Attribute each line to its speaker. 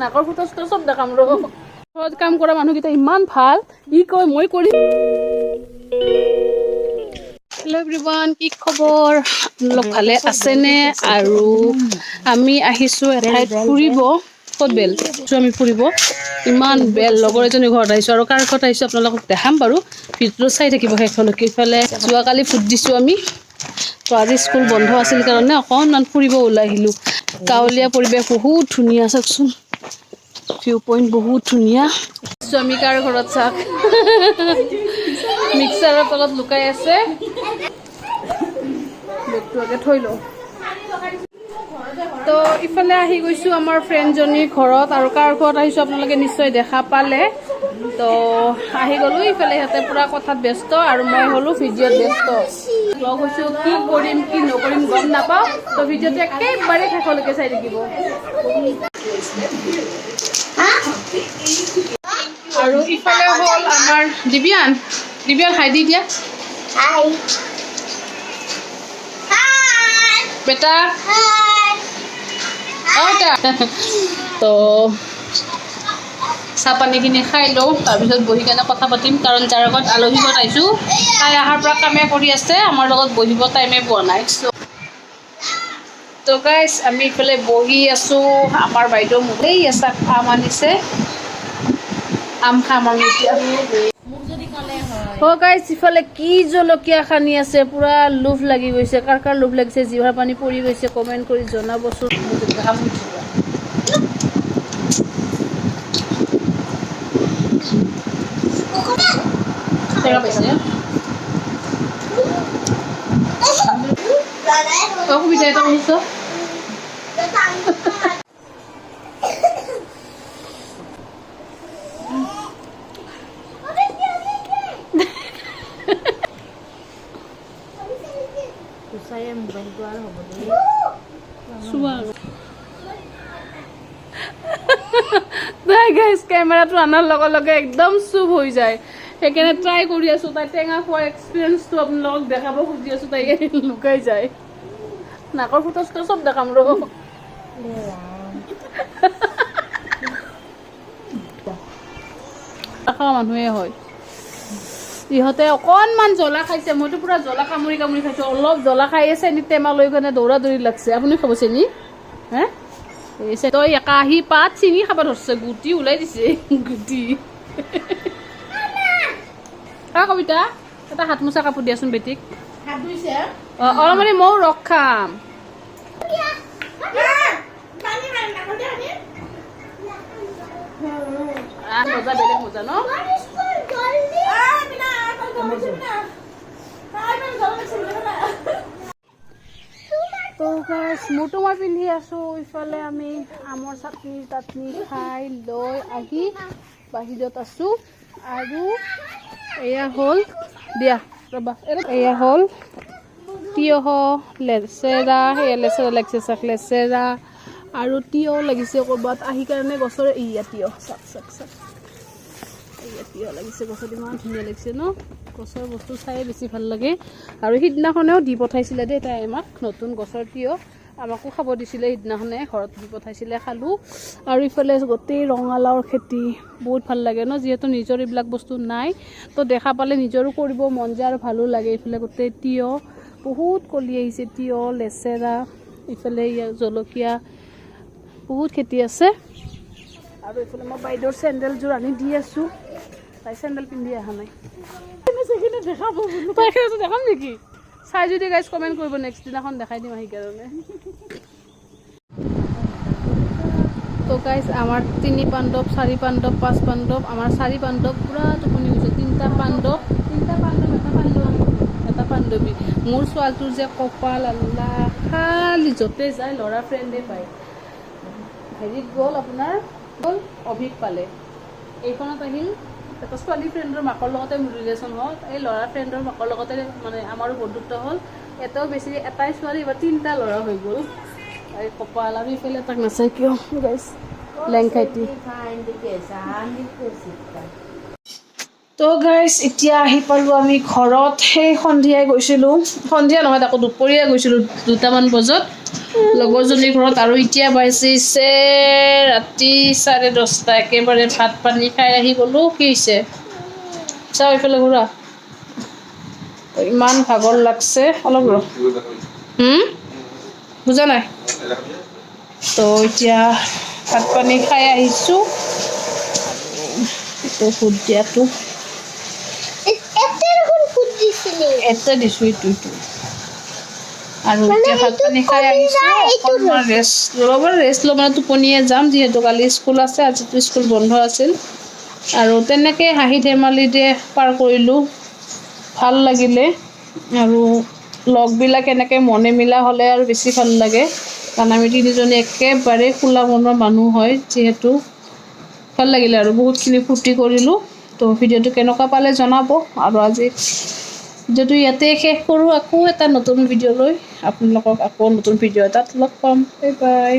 Speaker 1: নাকৰ ফুটা চুটা চব দেখাম ৰ ঘৰত কাম কৰা মানুহকেইটা ইমান ভাল ই কয় মই কৰিম হেল্ল' এভৰিৱান কি খবৰ আপোনালোক ভালে আছেনে আৰু আমি আহিছোঁ এঠাইত ফুৰিব ক'ত বেল আমি ফুৰিব ইমান বেল লগৰ এজনী ঘৰত আহিছোঁ আৰু কাৰ ঘৰত আহিছোঁ আপোনালোকক দেখাম বাৰু ভিডিঅ'টো চাই থাকিব শেষলৈকে ইফালে যোৱাকালি ফুট দিছোঁ আমি তো আজি স্কুল বন্ধ আছিল কাৰণে অকণমান ফুৰিব ওলাই আহিলোঁ গাঁৱলীয়া পৰিৱেশ বহুত ধুনীয়া চাওকচোন ভিউ পইণ্ট বহুত ধুনীয়া স্বামীকাৰ ঘৰত চাওক মিক্সাৰৰ তলত লুকাই আছে বেগটো আগে থৈ লওঁ তো ইফালে আহি গৈছোঁ আমাৰ ফ্ৰেণ্ডজনীৰ ঘৰত আৰু কাৰ ঘৰত আহিছোঁ আপোনালোকে নিশ্চয় দেখা পালে তো আহি গ'লোঁ ইফালে সিহঁতে পূৰা কথাত ব্যস্ত আৰু মই হ'লোঁ ভিডিঅ'ত ব্যস্ত লগ হৈছোঁ কি কৰিম কি নকৰিম গম নাপাওঁ তো ভিডিঅ'টো একেবাৰে শেষলৈকে চাই থাকিব আৰু ইফালে হ'ল আমাৰ দিব্যান হাই দি দিয়া হাই বেটা তো চাহ পানীখিনি খাই লওঁ তাৰপিছত বহি কেনে কথা পাতিম কাৰণ যাৰ আগত আলহী ঘৰত আহিছোঁ তাই অহাৰ পৰা কামে কৰি আছে আমাৰ লগত বহিব টাইমে পোৱা নাই তো গাইজ আমি ইফালে বহি আছোঁ আমাৰ বাইদেউ মোলেই আছে আম আনিছে আম খাম আমি এতিয়া গাইজ ইফালে কি জলকীয়া খানি আছে পুৰা লোভ লাগি গৈছে কাৰ কাৰ লোভ লাগিছে জিভাৰ পানী পৰি গৈছে কমেণ্ট কৰি জনাবচোন কবিতা এটা বলছো কেমেৰাটো আনাৰ লগে লগে একদম চুপ হৈ যায় সেইকাৰণে ট্ৰাই কৰি আছোঁ তাই টেঙা খোৱাৰ এক্সপিৰিয়েঞ্চটো আপোনালোকক দেখাব খুজি আছোঁ তাই লুকাই যায় নাকৰ ফুটা চুটা চব দেখাম ৰ খোৱা মানুহে হয় ইহঁতে অকণমান জ্বলা খাইছে মইতো পুৰা জ্বলা কামুৰি কামুৰি খাইছোঁ অলপ জ্বলা খাই আছে চেনি টেমা লৈ কেনে দৌৰা দৌৰি লাগছে আপুনি খাব চেনি হে তই কাঁহী পাত চিঙি খাব ধৰিছে গুটি ওলাই দিছে গুটি কবিতা এটা হাত মোচা কাপোৰ দিয়াচোন বেটিক অলপমানে ময়ো ৰস খাম মজা বেলেগ মজা ন তো মোৰতো মই পিন্ধি আছোঁ ইফালে আমি আমৰ চাটনি খাই লৈ আহি বাহিৰত আছোঁ আৰু এয়া হ'ল দিয়া ৰ'বা এয়া হ'ল তিয়হ লেচেৰা লেচেৰা লাগিছে চাক লেচেৰা আৰু তিয়হ লাগিছে ক'ৰবাত আহি কাৰণে গছৰে এয়া তিয়হ চাক এয়া তিয়হ লাগিছে গছত ইমান ধুনীয়া লাগিছে ন গছৰ বস্তু চাই বেছি ভাল লাগে আৰু সিদিনাখনেও দি পঠাইছিলে দেই তাই আমাক নতুন গছৰ তিয়হ আমাকো খাব দিছিলে সিদিনাখনে ঘৰত দি পঠাইছিলে খালোঁ আৰু ইফালে গোটেই ৰঙালাওৰ খেতি বহুত ভাল লাগে ন যিহেতু নিজৰ এইবিলাক বস্তু নাই তো দেখা পালে নিজৰো কৰিব মন যায় আৰু ভালো লাগে ইফালে গোটেই তিয়হ বহুত কলি আহিছে তিয়হ লেচেৰা ইফালে জলকীয়া বহুত খেতি আছে আৰু এইফালে মই বাইদেউৰ চেণ্ডেলযোৰ আনি দি আছোঁ তাই চেণ্ডেল পিন্ধি অহা নাই দেখাম নেকি চাই যদি গাইজ কমেণ্ট কৰিব নেক্সট দিনাখন দেখাই দিম আহি কাৰণে তো গাইজ আমাৰ 3 পাণ্ডৱ 4 পাণ্ডৱ 5 পাণ্ডৱ আমাৰ 4 পাণ্ডৱ পুৰা টোপনি গৈছে 3টা পাণ্ডৱ এটা পাণ্ডৱী মোৰ ছোৱালীটোৰ যে কপাল আল্লাহ খালি য'তে যায় ল'ৰা ফ্ৰেণ্ডে পায় হেৰিত গ'ল আপোনাৰ গ'ল অভিক পালে এইখনত আহিল এটা ছোৱালী ফ্ৰেণ্ডৰ মাকৰ লগতে মোৰ ৰিলেশ্যন হ'ল এই ল'ৰা ফ্ৰেণ্ডৰ মাকৰ লগতে মানে আমাৰো বন্ধুত্ব হ'ল এটাও বেছি এটাই ছোৱালী বা 3টা ল'ৰা হৈ গ'ল এই কপাল আমি ইফালে তাক নাচাই কিয় গাইছ লেংখাইটি তো গাইজ এতিয়া আহি পালোঁ আমি ঘৰত সেই সন্ধিয়াই গৈছিলোঁ সন্ধিয়া নহয় আকৌ দুপৰীয়া গৈছিলোঁ 2টামান বজাত লগৰজনীৰ ঘৰত আৰু এতিয়া বাজিছে ৰাতি 10:30 একেবাৰে ভাত পানী খাই আহি গ'লোঁ কি হৈছে চাওঁ এইফালে ঘূৰা ইমান ভাগৰ লাগছে অলপ বুজা নাই তো এতিয়া ভাত পানী খাই আহিছোঁ তো ফুট দিয়াটো এটা দিছোঁ এইটো আৰু এতিয়া ভাত পানী খাই আহিছোঁ অকণমান ৰেষ্ট ল'ব মানে টোপনিয়ে যাম যিহেতু কালি স্কুল আছে আজিতো স্কুল বন্ধ আছিল আৰু তেনেকৈ হাঁহি ধেমালিতে পাৰ কৰিলোঁ ভাল লাগিলে আৰু লগবিলাক এনেকৈ মনে মিলা হ'লে আৰু বেছি ভাল লাগে কাৰণ আমি তিনিজনী একেবাৰে খোলা মনৰ মানুহ হয় যিহেতু ভাল লাগিলে আৰু বহুতখিনি ফূৰ্তি কৰিলোঁ তো ভিডিঅ'টো কেনেকুৱা পালে জনাব আৰু আজি ভিডিঅ'টো ইয়াতে শেষ কৰোঁ আকৌ এটা নতুন ভিডিঅ' লৈ আপোনালোকক আকৌ নতুন ভিডিঅ' এটাত লগ পাম বাই বাই